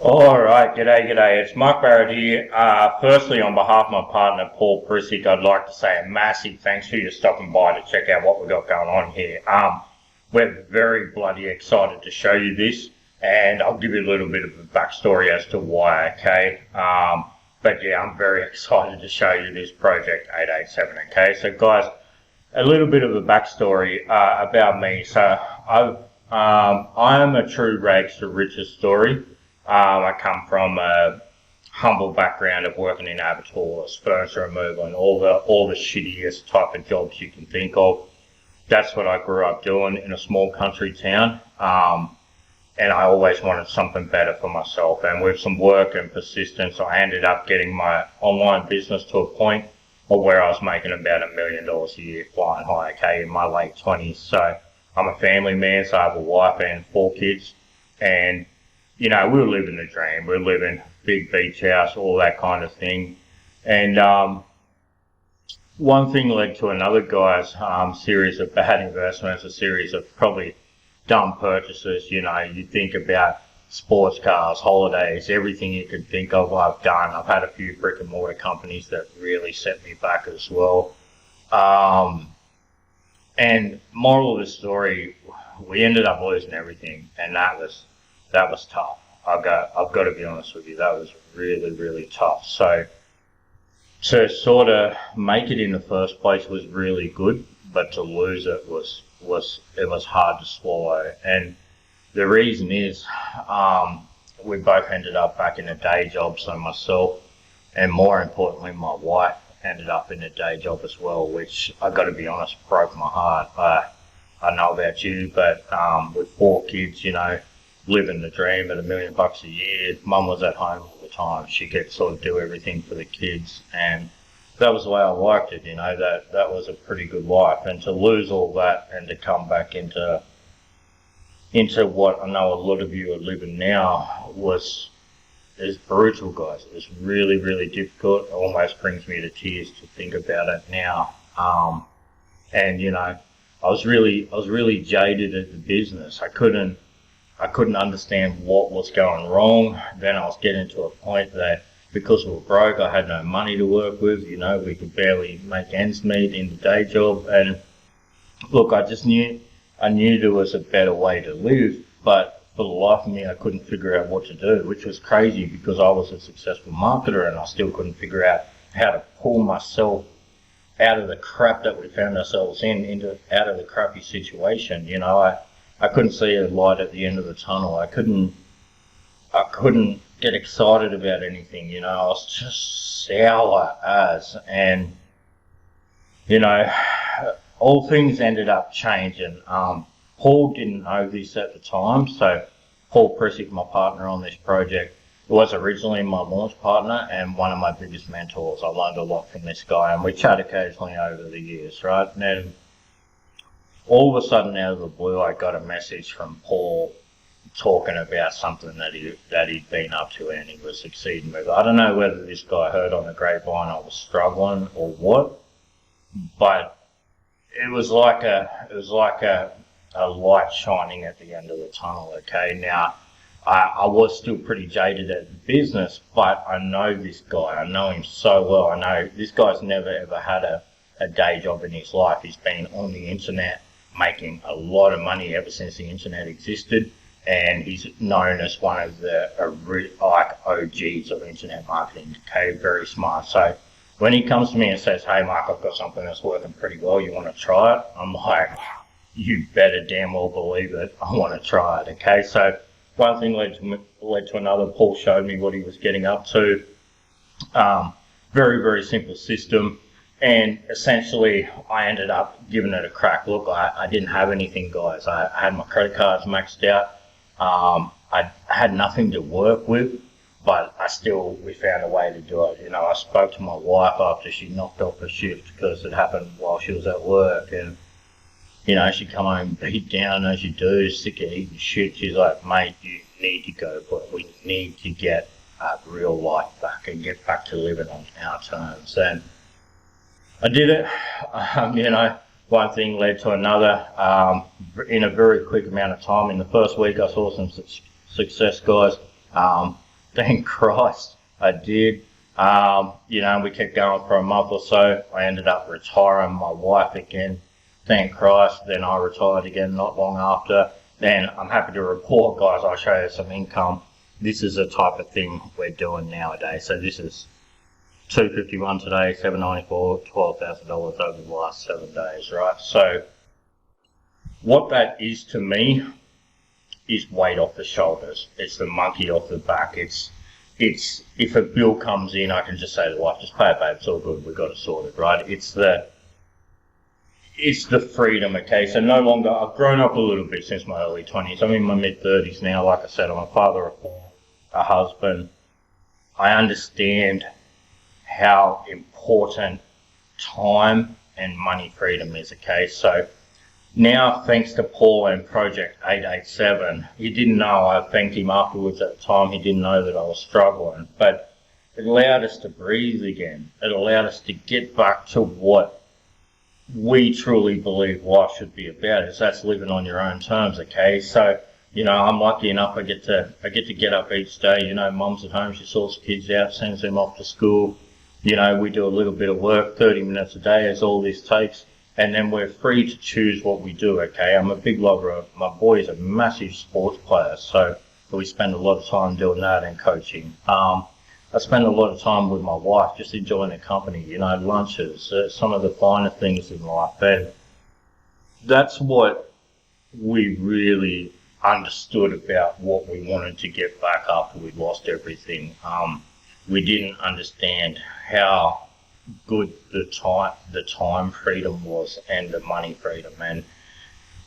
All right, g'day. It's Mark Barrett here. Firstly, on behalf of my partner Paul Prisick, I'd like to say a massive thanks for you stopping by to check out what we've got going on here. We're very bloody excited to show you this, and I'll give you a little bit of a backstory as to why, okay? But yeah, I'm very excited to show you this Project 887, okay? So guys, a little bit of a backstory about me. So I am a true rags to riches story. I come from a humble background of working in abattoirs, furniture removal, and all the shittiest type of jobs you can think of. That's what I grew up doing in a small country town, and I always wanted something better for myself. And with some work and persistence, I ended up getting my online business to a point of where I was making about $1 million a year flying high, okay, in my late 20s. So I'm a family man, so I have a wife and 4 kids, and you know, we were living the dream. We were living big beach house, all that kind of thing. And one thing led to another, guys. Series of bad investments, a series of probably dumb purchases. You know, you think about sports cars, holidays, everything you could think of I've done. I've had a few brick and mortar companies that really set me back as well. And moral of the story, we ended up losing everything, and that was tough. I've got to be honest with you, that was really tough. So to sort of make it in the first place was really good, but to lose it was hard to swallow. And the reason is, we both ended up back in a day job. So myself, and more importantly, my wife ended up in a day job as well, which I got to be honest, broke my heart. I know about you, but with 4 kids, you know, living the dream at $1 million a year. Mum was at home all the time. She could sort of do everything for the kids, and that was the way I liked it. You know, that was a pretty good life. And to lose all that and to come back into what I know a lot of you are living now is brutal, guys. It was really difficult. It almost brings me to tears to think about it now. And you know, I was really jaded at the business. I couldn't understand what was going wrong. Then I was getting to a point that because we were broke, I had no money to work with. You know, we could barely make ends meet in the day job. And look, I knew there was a better way to live, but for the life of me, I couldn't figure out what to do, which was crazy because I was a successful marketer and I still couldn't figure out how to pull myself out of the crap that we found ourselves out of the crappy situation. You know, I couldn't see a light at the end of the tunnel. I couldn't get excited about anything, you know. I was just sour as, and you know, all things ended up changing. Paul didn't know this at the time, so Paul Prisick, my partner on this project, was originally my launch partner and one of my biggest mentors. I learned a lot from this guy, and we chat occasionally over the years, right? And all of a sudden, out of the blue, I got a message from Paul talking about something that he'd been up to and he was succeeding with. I don't know whether this guy heard on the grapevine I was struggling or what, but it was like a light shining at the end of the tunnel. Okay, now I was still pretty jaded at the business, but I know this guy. I know him so well. I know this guy's never ever had a day job in his life. He's been on the internet making a lot of money ever since the internet existed, and he's known as one of the OGs of internet marketing. Okay, very smart. So when he comes to me and says, "Hey Mark, I've got something that's working pretty well, you want to try it?" I'm like, you better damn well believe it, I want to try it. Okay, so one thing led to another. Paul showed me what he was getting up to. Very simple system. And essentially, I ended up giving it a crack. Look, I didn't have anything, guys. I had my credit cards maxed out. I had nothing to work with, but we found a way to do it. You know, I spoke to my wife after she knocked off her shift because it happened while she was at work. And, you know, she come home beat down as you do, sick of eating shit. She's like, "Mate, you need to go, but we need to get real life back and get back to living on our terms." And I did it. You know, one thing led to another. In a very quick amount of time, in the first week, I saw some success, guys. Thank Christ I did. You know, we kept going for a month or so. I ended up retiring my wife again. Thank Christ. Then I retired again not long after. Then I'm happy to report, guys, I'll show you some income. This is the type of thing we're doing nowadays. So this is 251 today, 794, $12,000 over the last 7 days, right? So what that is to me is weight off the shoulders. It's the monkey off the back. It's if a bill comes in, I can just say to the wife, just pay it, babe, it's all good, we've got it sorted, right? It's the freedom, okay? So no longer, I've grown up a little bit since my early 20s. I'm in my mid-30s now. Like I said, I'm a father of 4, a husband. I understand how important time and money freedom is, okay? So now, thanks to Paul and Projekt887, he didn't know, I thanked him afterwards at the time, he didn't know that I was struggling, but it allowed us to breathe again. It allowed us to get back to what we truly believe life should be about. That's living on your own terms, okay? So, you know, I'm lucky enough I get to get up each day. You know, mum's at home, she sorts kids out, sends them off to school. You know, we do a little bit of work, 30 minutes a day is all this takes. And then we're free to choose what we do, okay? I'm a big lover of, my boy is a massive sports player, so we spend a lot of time doing that and coaching. I spend a lot of time with my wife, just enjoying the company, you know, lunches, some of the finer things in life. And that's what we really understood about what we wanted to get back after we lost everything. We didn't understand how good the time freedom was and the money freedom. And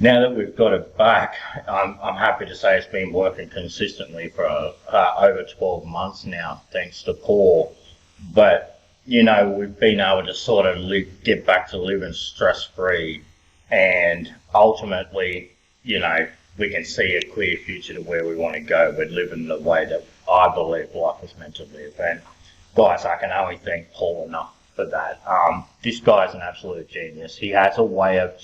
now that we've got it back, I'm happy to say it's been working consistently for over 12 months now, thanks to Paul. But, you know, we've been able to sort of get back to living stress-free, and ultimately, you know, we can see a clear future to where we want to go. We're living the way that I believe life is meant to live. And guys, I can only thank Paul enough for that. This guy's an absolute genius. He has a way of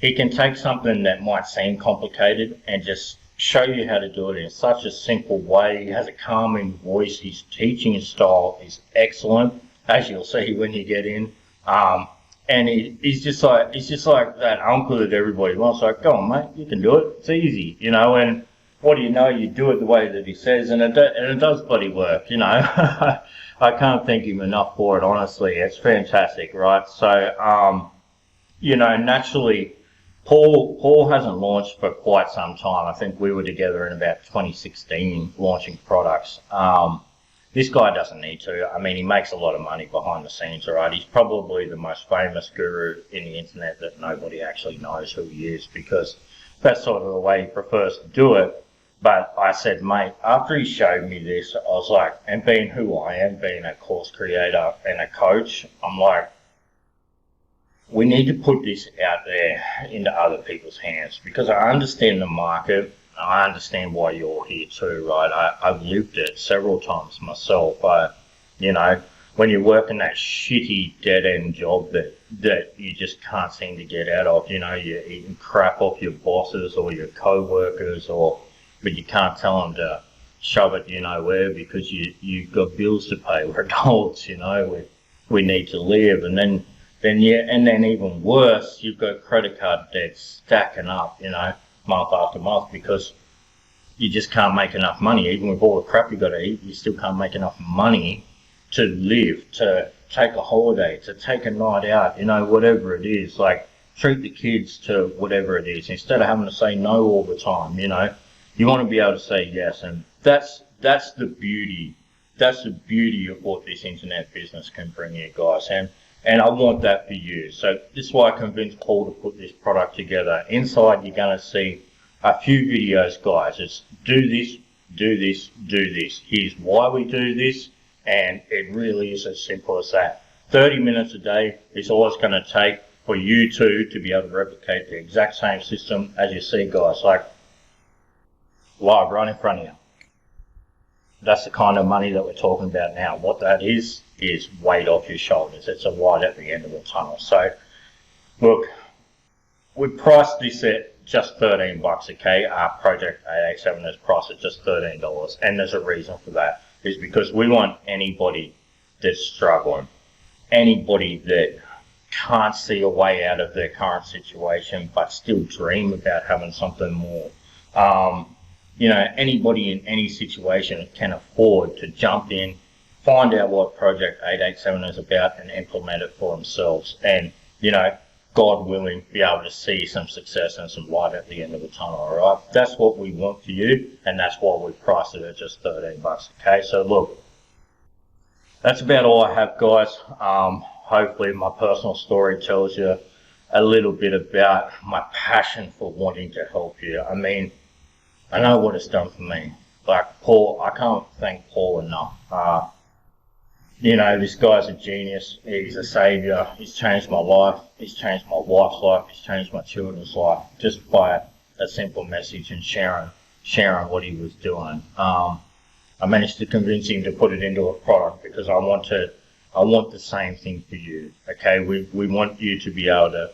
he can take something that might seem complicated and just show you how to do it in such a simple way. He has a calming voice. His teaching style is excellent, as you'll see when you get in. And he's just like that uncle that everybody wants. Like, go on, mate, you can do it. It's easy, you know. And what do you know? You do it the way that he says, and it does bloody work, you know. I can't thank him enough for it, honestly. It's fantastic, right? So, you know, naturally, Paul hasn't launched for quite some time. I think we were together in about 2016 launching products. This guy doesn't need to. I mean, he makes a lot of money behind the scenes, right? He's probably the most famous guru in the internet that nobody actually knows who he is, because that's sort of the way he prefers to do it. But I said, mate, after he showed me this, I was like, and being who I am, being a course creator and a coach, I'm like, we need to put this out there into other people's hands, because I understand the market. I understand why you're here too, right? I've lived it several times myself. You know, when you're working that shitty dead-end job that you just can't seem to get out of, you know, you're eating crap off your bosses or your co-workers, but you can't tell them to shove it you know where, because you've got bills to pay. We're adults, you know, we need to live. And then even worse, you've got credit card debts stacking up, you know, month after month, because you just can't make enough money. Even with all the crap you got to eat, you still can't make enough money to live, to take a holiday, to take a night out, you know, whatever it is. Like, treat the kids to whatever it is, instead of having to say no all the time, you know. You want to be able to say yes, and that's the beauty. That's the beauty of what this internet business can bring you, guys. And I want that for you. So this is why I convinced Paul to put this product together. Inside, you're going to see a few videos, guys. It's do this, do this, do this. Here's why we do this, and it really is as simple as that. 30 minutes a day is all it's going to take for you to be able to replicate the exact same system as you see, guys, like live right in front of you. That's the kind of money that we're talking about now. What that is weight off your shoulders. It's a light at the end of the tunnel. So, look, we priced this at just $13, okay? Project 887 is priced at just $13, and there's a reason for that. Is because we want anybody that's struggling, anybody that can't see a way out of their current situation but still dream about having something more. You know, anybody in any situation can afford to jump in, find out what Project 887 is about and implement it for themselves. And, you know, God willing, be able to see some success and some light at the end of the tunnel, alright? That's what we want for you, and that's why we priced it at just $13, okay? So look, that's about all I have, guys. Hopefully my personal story tells you a little bit about my passion for wanting to help you. I mean, I know what it's done for me. Like Paul, I can't thank Paul enough. You know, this guy's a genius. He's a savior. He's changed my life. He's changed my wife's life. He's changed my children's life just by a simple message and sharing what he was doing. I managed to convince him to put it into a product because I want the same thing for you. Okay, we want you to be able to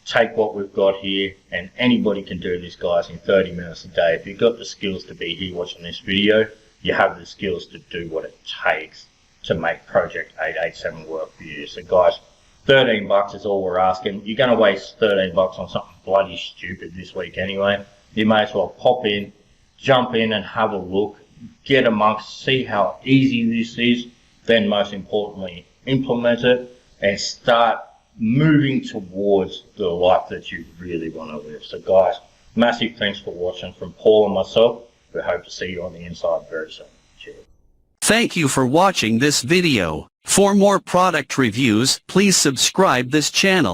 take what we've got here, and anybody can do this, guys, in 30 minutes a day. If you've got the skills to be here watching this video, you have the skills to do what it takes to make Project 887 work for you. So guys, $13 is all we're asking. You're going to waste $13 on something bloody stupid this week anyway. You may as well pop in, jump in and have a look, get amongst, see how easy this is, then most importantly, implement it and start moving towards the life that you really want to live. So guys, massive thanks for watching from Paul and myself. We hope to see you on the inside very soon. Cheers. Thank you for watching this video. For more product reviews, please subscribe this channel.